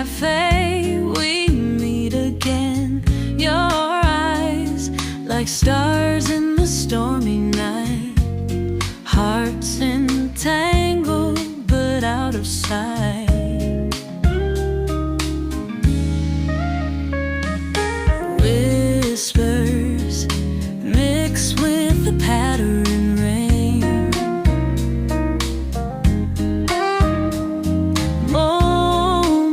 cafe, we meet again. Your eyes like stars in the stormy night, hearts entangled but out of sight. Whispers mix with the pattering rain, moments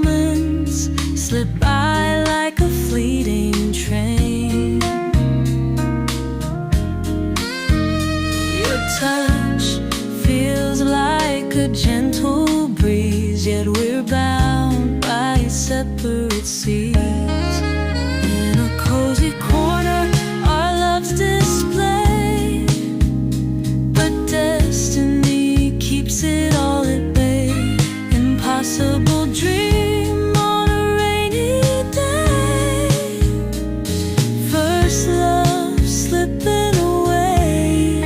slip by like a fleeting train. Your touch feels like a gentle breeze, yet we're bound by separate seas. In a cozy corner, our love's displayed, but destiny keeps it all at bay. Impossible dream on a rainy day, first love slipping away.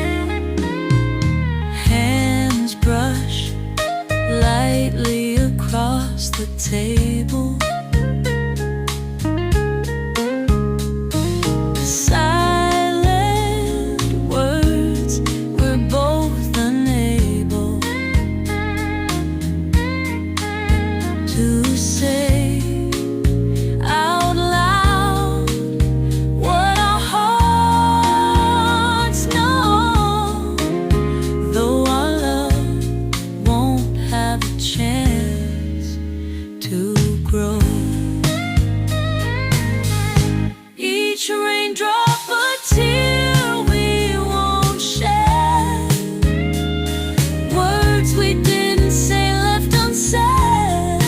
Hands brush lightly across the table, silent words we're both unable to say out loud what our hearts know, though our love won't have a chance to grow. Each raindrop a tear we won't shed, words we didn't say left unsaid.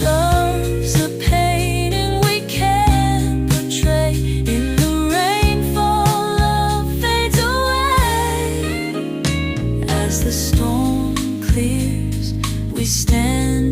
Love's a painting we can't portray. In the rainfall, love fades away. As the storm clears, we stand